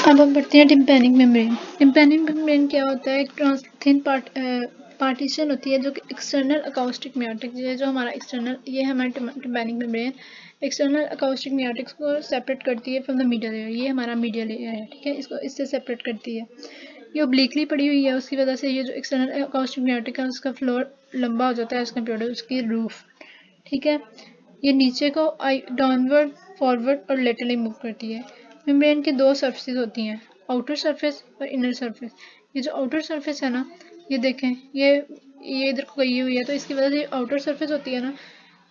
अब हम पढ़ते हैं टिम्पैनिक मेम्ब्रेन। टिम्पैनिक मेम्ब्रेन क्या होता है? एक थिन पार्टीशन होती है जो कि एक्सटर्नल अकाउस्टिक म्योटिक्स, ये जो हमारा एक्सटर्नल, ये हमारा टिम्पैनिक मेम्ब्रेन एक्सटर्नल अकाउस्टिक म्योटिक्स को सेपरेट करती है फ्रॉम द मीडियल लेयर। ये हमारा मीडियल लेयर है, ठीक है, इसको इससे सेपरेट करती है। ये ओब्लिकली पड़ी हुई है, उसकी वजह से ये जो एक्सटर्नल अकाउस्टिक म्योटिक है उसका फ्लोर लंबा हो जाता है एज कम्पेयर टू उसकी रूफ, ठीक है। ये नीचे को डाउनवर्ड, फॉरवर्ड और लेटरली मूव करती है। मेम्ब्रेन की दो सर्फेसिस होती हैं, आउटर सरफेस और इनर सरफेस। ये जो आउटर सरफेस है ना, ये देखें, ये इधर को गई हुई है, तो इसकी वजह से आउटर सरफेस होती है ना,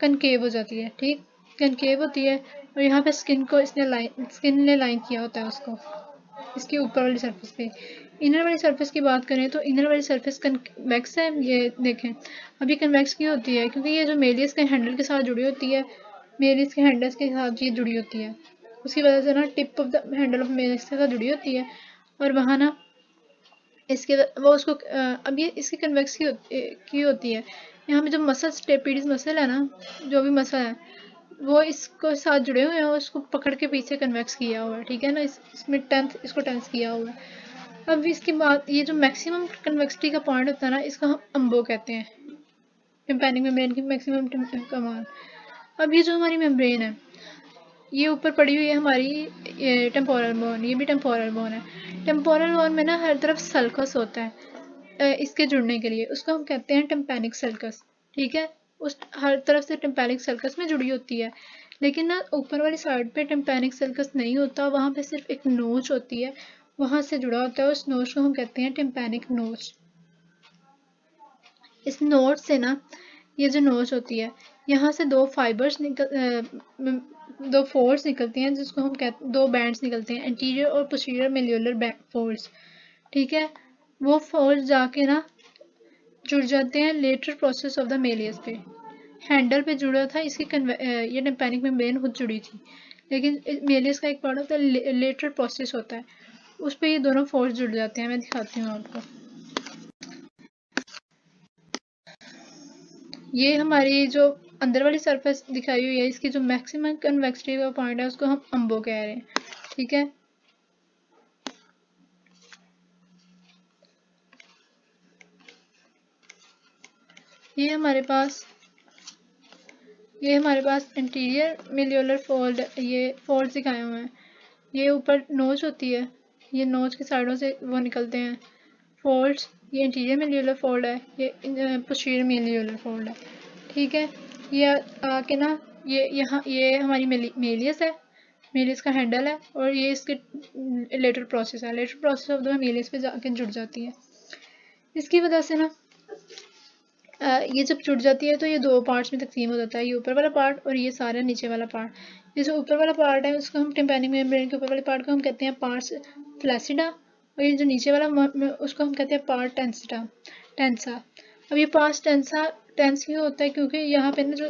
कनकेव हो जाती है, ठीक, कनकेव होती है। और यहाँ पे स्किन ने लाइन किया होता है उसको, इसके ऊपर वाली सरफेस पे। इनर वाली सरफेस की बात करें तो इनर वाली सरफेस कन्वेक्स है, ये देखें। अब ये कन्वेक्स क्यों होती है? क्योंकि ये जो मेलियस के हैंडल के साथ जुड़ी होती है, मेलियस के हैंडल्स के साथ ये जुड़ी होती है, उसकी वजह से ना tip of the handle of Méliès के साथ जुड़ी होती है, और वहाँ ना इसके वो उसको अब ये इसकी कन्वेक्स की होती है। यहाँ पे जो मसल, स्टेपिडिस मसल है ना, जो भी मसल है वो इसको साथ जुड़े हुए हैं, उसको पकड़ के पीछे कन्वेक्स किया हुआ है, ठीक है ना, इसमें इसको टेंस किया हुआ है। अब इसके बाद ये जो मैक्सिमम कन्वेक्सिटी का पॉइंट होता है ना, इसको हम अम्बो कहते हैं, टिम्पैनिक मेम्ब्रेन की मैक्सिमम कमाल। अब ये जो हमारी मेम्ब्रेन है, ये ऊपर पड़ी हुई है हमारी टेम्पोरल बोन, ये भी टेम्पोरल बोन है। टेम्पोरल बोन में ना हर तरफ सल्कस होता है इसके जुड़ने के लिए, उसको हम कहते हैं टिम्पैनिक सल्कस, ठीक है। उस हर तरफ से टिम्पैनिक सल्कस में जुड़ी होती है, लेकिन ना ऊपर वाली साइड पे टिम्पैनिक सल्कस नहीं होता, वहाँ पे सिर्फ एक नोच होती है, वहाँ से जुड़ा होता है, उस नोच को हम कहते हैं टिम्पैनिक नोच। इस नोच से ना, ये जो नोच होती है, यहाँ से दो फाइबर्स दो फोल्ड्स निकलती हैं, जिसको हम कहते, दो बैंड्स निकलते हैं, एंटीरियर और पोस्टीरियर मेल्यूलर फोल्ड्स, ठीक है। वो फोल्ड्स जाके ना जुड़ जाते हैं lateral process of the malleus पे, हैंडल पे जुड़ा था इसकी ये टिम्पैनिक मेम्ब्रेन खुद जुड़ी थी, लेकिन मेलियस का एक पार्ट होता है लेटर प्रोसेस होता है, उस पर ये दोनों फोल्ड्स जुड़ जाते हैं। मैं दिखाती हूँ आपको। ये हमारी जो अंदर वाली सरफेस दिखाई हुई है, इसकी जो मैक्सिमम कन्वेक्सिटी का पॉइंट है उसको हम अम्बो कह रहे हैं, ठीक है। ये हमारे पास इंटीरियर मेल्यूलर फोल्ड, ये फोल्ड दिखाए हुए हैं। ये ऊपर नोच होती है, ये नोच के साइडों से वो निकलते हैं फोल्ड्स, ये इंटीरियर मेल्यूलर फोल्ड है, ये पोस्टीरियर मेल्यूलर फोल्ड है, ठीक है। ये आके ना, ये यहाँ, ये हमारी मेलियस है, मेलियस का हैंडल है, और ये इसके लेटर प्रोसेस है, lateral process of the malleus पे जाके जुड़ जाती है। इसकी वजह से ना ये जब जुड़ जाती है तो ये दो पार्ट्स में तकसीम हो जाता है, ये ऊपर वाला पार्ट और ये सारा नीचे वाला पार्ट। ये जो ऊपर वाला पार्ट है उसको हम टिम्पैनिक मेम्ब्रेन के ऊपर वाले पार्ट को हम कहते हैं पार्ट्स फ्लैसिडा, और ये जो नीचे वाला उसको हम कहते हैं पार्ट टेंसा। अब ये पार्ट टेंस क्यों होता है? क्योंकि यहाँ पे ना जो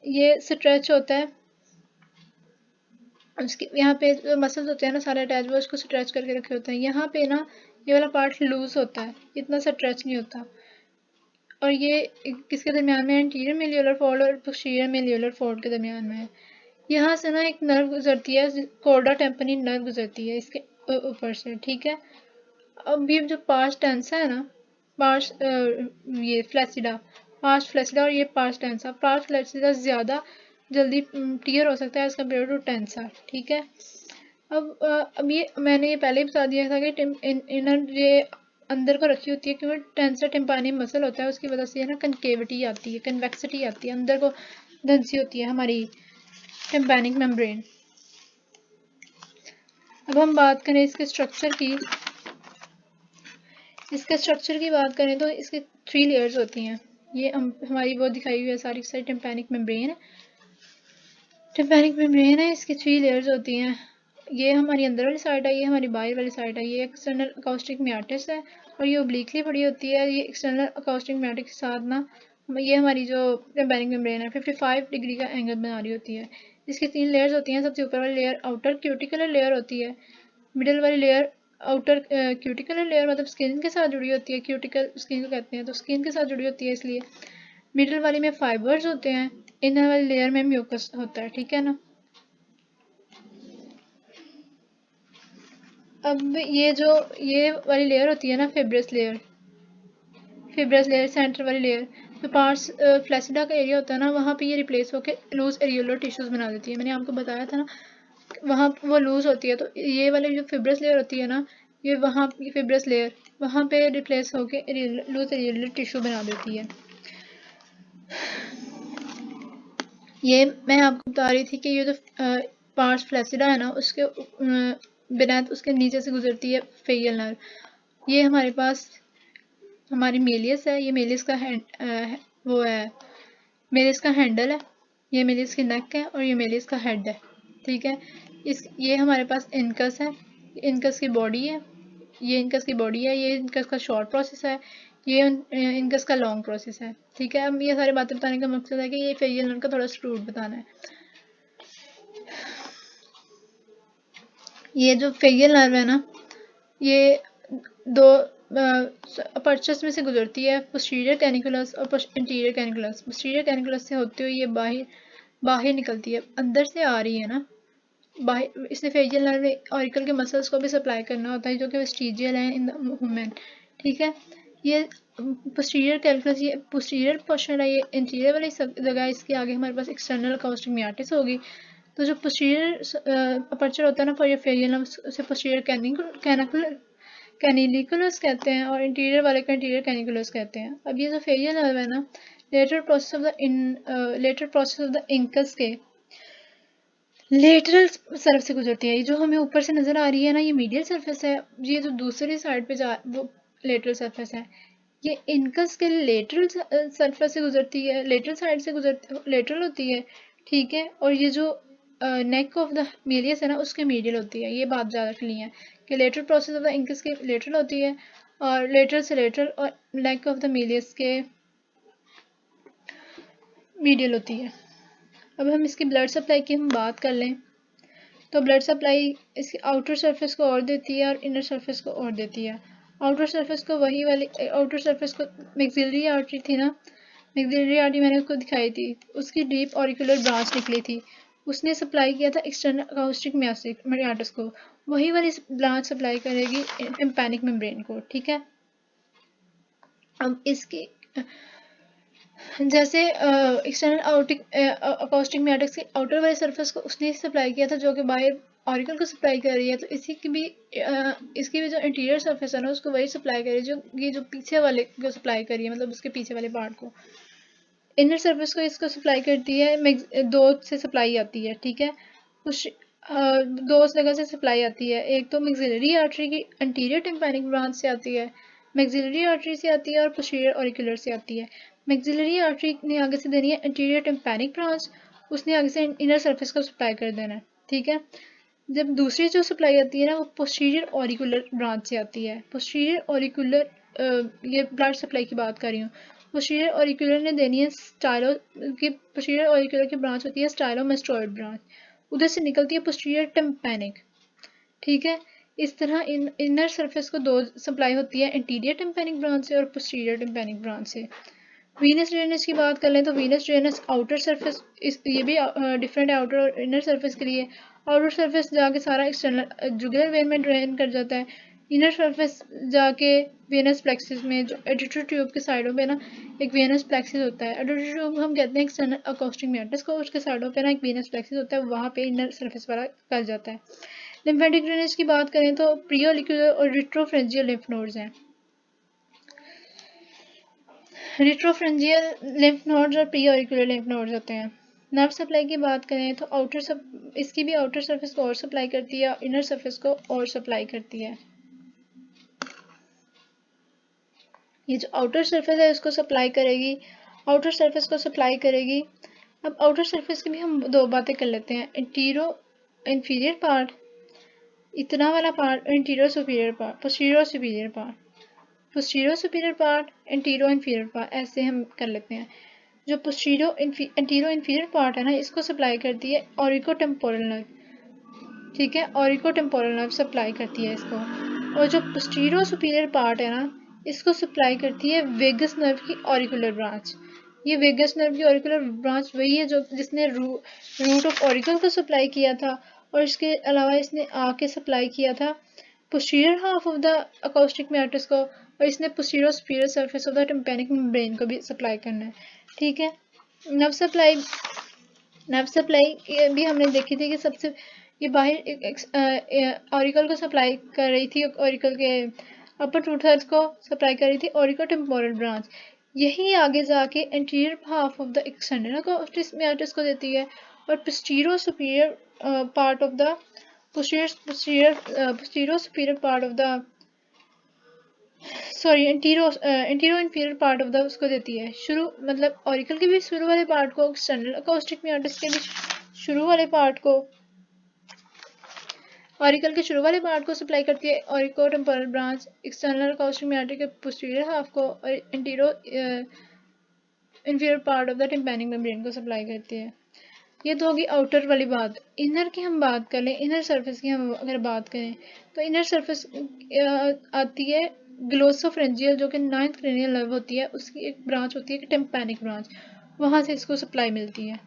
ये स्ट्रेच होता है, उसके यहाँ पे जो मसल्स होते हैं ना सारे अटैच, वो उसको स्ट्रेच करके रखे होते हैं। यहाँ पे ना ये वाला पार्ट लूज होता है, इतना स्ट्रेच नहीं होता, और ये किसके दरमियान में है? इंटीरियर मेल्यूलर फोल्ड और पोस्टीरियर मेल्यूलर फोल्ड के दरमियान में है। यहाँ से ना एक नर्व गुजरती है, कोर्डा टेम्पनी नर्व गुजरती है इसके ऊपर से, ठीक है। अब ये जो पार्स टेंसा है ना, पार्स ये फ्लैसिडा, पार्स फ्लैसिडा और ये पार्स फ्लैसिडा ज़्यादा जल्दी टीयर हो सकता है एज कम्पेयर टू टेंसा, ठीक है। अब ये मैंने ये पहले ही बता दिया था कि इनर ये अंदर को रखी होती है, क्योंकि टेंसर टिम्पानी मसल होता है, उसकी वजह से ना कनकेविटी आती है, कन्वेक्सिटी आती है, अंदर को धंसी होती है हमारी टिम्पैनिक मेम्ब्रेन। अब हम बात करें इसके स्ट्रक्चर की, बात करें तो इसके 3 लेयर्स होती हैं। ये हमारी वो दिखाई हुई है सारी सारी टिम्पैनिक मेम्ब्रेन है, इसकी 3 लेयर्स होती हैं। ये हमारी अंदर वाली साइड है, ये हमारी बाहर वाली साइड है। ये एक्सटर्नल अकाउस्टिक म्योटिस है और ये ओब्लिकली पड़ी होती है। ये एक्सटर्नल अकाउस्टिक म्योटिस के साथ ना, ये हमारी जो टिम्पैनिक मेम्ब्रेन है 55 डिग्री का एंगल बना रही होती है। इसकी 3 लेयर्स होती हैं। सबसे ऊपर वाली लेयर आउटर क्यूटिकुलर लेयर होती है, मिडिल वाली लेयर आउटर क्यूटिकुलर लेयर मतलब स्किन के साथ जुड़ी होती है, क्यूटिकल स्किन को कहते हैं, तो स्किन के साथ जुड़ी होती है इसलिए। मिडिल वाली में फाइबर्स होते हैं, इनर वाली लेयर में म्यूकस होता है, ठीक है ना। अब ये वाली लेयर होती है ना, फिब्रस लेयर सेंटर वाली लेयर, जो पार्स फ्लैसिडा का एरिया होता है ना, वहाँ पे ये रिप्लेस होकर लूज एरियोलर टिश्यूज बना देती है। मैंने आपको बताया था ना, वहाँ वो लूज होती है, तो ये वाली जो फिब्रस लेयर होती है ना, ये वहाँ फिब्रस लेयर वहाँ पे रिप्लेस होकर लूज एरियोलर टिश्यू बना देती है। ये मैं आपको बता रही थी कि ये जो पार्स फ्लैसिडा है ना, उसके बिना उसके नीचे से गुजरती है फेशियल नर्व। ये हमारे पास हमारी मेलियस है, ये मेलियस का वो है, मेलियस का हैंडल है, ये मेलियस की नेक है और ये मेलियस का हेड है। ठीक है, ये हमारे पास इनकस है, इनकस की बॉडी है, ये इनकस की बॉडी है, ये इनकस का शॉर्ट प्रोसेस है, ये इनकस का लॉन्ग प्रोसेस है। ठीक है, अब ये सारी बातें बताने का मकसद है कि ये फेशियल नर्व का थोड़ा सा रूट बताना है। ये जो फेशियल नर्व है ना, ये दो अपर्चर्स में से गुजरती है, पोस्टीरियर कैनिकुलस और इंटीरियर कैनिकुलस। पोस्टीरियर कैनिकुलस से होते हुए ये बाहर बाहर निकलती है, अंदर से आ रही है ना बाहर। इसने फेशियल नर्व ऑरिकल के मसल्स को भी सप्लाई करना होता है, जो कि वेस्टिजियल है इन द वुमेन। ठीक है, ये पोस्टीरियर कैनिकुलस, ये पोस्टीरियर पोर्शन है, ये इंटीरियर वाली जगह, इसके आगे हमारे पास एक्सटर्नल अकाउस्टिक मियाटिस होगी। तो जो पोस्टीरियर अपर्चर होता है ना फॉर योर फेशियल नर्व, उसे पोस्टीरियर कैनिकुलस कहते हैं, और इंटीरियर वाले का इंटीरियर कैनिकुलस कहते हैं। अब ये जो फेशियल नर्व है ना, lateral process of the incus के लेटरल सरफ से गुजरती है। ये जो हमें ऊपर से नजर आ रही है ना, ये मीडियल सरफेस है। ये जो दूसरी साइड पे वो लेटरल सरफेस है, ये इनकस के लेटरल सरफेस से गुजरती है, लेटरल साइड से गुजरती, लेटरल होती है। ठीक है, और ये जो नेक ऑफ द मेलियस है ना, उसके मीडियल होती है। ये बात ज़्यादा क्लियर है कि lateral process of the incus के लेटरल होती है, और लेटरल से लेटरल, और नेक ऑफ द मेलियस के मीडियल होती है। अब हम इसकी ब्लड सप्लाई की हम बात कर लें, तो ब्लड सप्लाई इसकी आउटर सरफेस को और देती है और इनर सरफेस को और देती है। आउटर सरफेस को वही वाली आउटर सरफेस को मैक्सिलरी आर्टरी थी ना, मैक्सिलरी आर्टरी मैंने उसको दिखाई थी, उसकी डीप ऑरिकुलर ब्रांच निकली थी, उसने सप्लाई किया था एक्सटर्नल अकाउस्टिक मियाटिस को। वही वाली ब्रांच सप्लाई करेगी टिम्पैनिक मेम्ब्रेन को। ठीक है, अब इसकी जैसे एक्सटर्नल अकाउस्टिक मियाटिक्स के आउटर वाले सरफेस को उसने सप्लाई किया था, जो कि बाहर ऑरिकल को सप्लाई कर रही है, तो इसकी भी जो इंटीरियर सरफेस है ना, उसको वही सप्लाई कर रही है, जो ये जो पीछे वाले को सप्लाई कर रही है, मतलब उसके पीछे वाले पार्ट को। इनर सरफेस को इसको सप्लाई करती है, दो से सप्लाई आती है। ठीक है, कुछ दो जगह से सप्लाई आती है, एक तो मैक्सिलरी आर्टरी की एंटीरियर टिम्पैनिक ब्रांच से आती है, मैक्सिलरी आर्टरी से आती है, और पोस्टीरियर ऑरिकुलर से आती है। मैक्सिलरी आर्टरी ने आगे से देनी है एंटीरियर टिम्पैनिक ब्रांच, उसने आगे से इनर सरफेस को सप्लाई कर देना है। ठीक है, जब दूसरी जो सप्लाई आती है ना, वो पोस्टीरियर ऑरिकुलर ब्रांच से आती है। पोस्टीरियर ऑरिकुलर ये ब्लड सप्लाई की बात कर रही हूँ। पोस्टीरियर ऑरिकुलर ने देनी है स्टाइलो की, पोस्टीरियर ऑरिकुलर की ब्रांच होती है स्टाइलोमेस्टोइड ब्रांच, उधर से निकलती है पोस्टीरियर टिम्पैनिक। ठीक है, इस तरह इनर सरफेस को दो सप्लाई होती है, इंटीरियर टिम्पैनिक ब्रांच से और पोस्टीरियर टिम्पैनिक ब्रांच से। वीनस ड्रेनेज की बात कर लें, तो वीनस ड्रेनेज आउटर सरफेस, ये भी डिफरेंट है आउटर और इनर सरफेस के लिए। आउटर सरफेस जाके सारा एक्सटर्नल जुगुलर वेन में ड्रेन कर जाता है, इनर सरफेस जाके वेनस प्लेक्सिस में, जो एडिटर ट्यूब के साइडों पे ना एक वेनस प्लेक्सिस होता है। एडिटर ट्यूब हम कहते हैं एक्सटर्नल अकॉस्टिक मियाटिस को, उसके साइडों पे ना एक वेनस प्लेक्सिस होता है, वहाँ पे इनर सरफेस वाला कर जाता है। लिम्फेटिक ड्रेनेज की बात करें तो प्रियोलिक्युलर और रिट्रोफ्रेंजियल लिम्फ नोड्स हैं। रिट्रोफ्रेंजियल लिम्फ नोड्स और प्री ऑरिकुलर लिम्फ नोड्स होते हैं। नर्व सप्लाई की बात करें तो इसकी भी आउटर सरफेस को और सप्लाई करती है, इनर सरफेस को और सप्लाई करती है। ये जो आउटर सरफेस है इसको सप्लाई करेगी, आउटर सरफेस को सप्लाई करेगी। अब आउटर सरफेस की भी हम दो बातें कर लेते हैं, इंटीरो इंफीरियर पार्ट, इतना वाला part, interior superior part, posterior superior part, posterior superior part, interior inferior part, ऐसे हम कर लेते हैं। जो एंटीरो इंफीरियर पार्ट है ना, इसको सप्लाई करती है ऑरिकोटेम्पोरल नर्व। ठीक है, ऑरिकोटेम्पोरल नर्व सप्लाई करती है इसको। और जो पोस्टीरियर सुपीरियर पार्ट है ना, इसको सप्लाई करती है वेगस नर्व की ऑरिकुलर ब्रांच। ये वेगस नर्व की ऑरिकुलर ब्रांच वही है जो जिसने रूट ऑफ ऑरिकल को सप्लाई किया था, और इसके अलावा इसने आके सप्लाई किया था posterior half of the acoustic meatus को, और इसने posterior superior surface of the tympanic membrane को भी सप्लाई करना है। ठीक है, नर्व सप्लाई भी हमने देखी थी कि सबसे ये बाहर ऑरिकल को सप्लाई कर रही थी, ऑरिकल के अपर टू थर्ड्स को सप्लाई कर रही थी ऑरिको टेम्पोरल ब्रांच। यही आगे जाके anterior half of the external acoustic meatus को देती है, और posterior superior part of the posterior superior part of the anterior inferior part of the उसको देती है। शुरू मतलब ऑरिकल के भी शुरू वाले पार्ट को, एक्सटर्नल अकॉस्टिक मेयोटिस के भी शुरू वाले पार्ट को, ऑरिकल के शुरू वाले पार्ट को सप्लाई करती है ऑरिको टेम्पोरल ब्रांच, एक्सटर्नल अकॉस्टिक मेयोटिस के पोस्टीरियर हाफ को, और anterior inferior part of the tympanic membrane को सप्लाई करती है। ये तो होगी आउटर वाली बात। इनर की हम बात कर लें, इनर सरफेस की हम अगर बात करें तो इनर सरफेस आती है ग्लोसोफ्रेंजियल, जो कि 9th क्रेनियल नर्व होती है, उसकी एक ब्रांच होती है टिम्पैनिक ब्रांच, वहाँ से इसको सप्लाई मिलती है।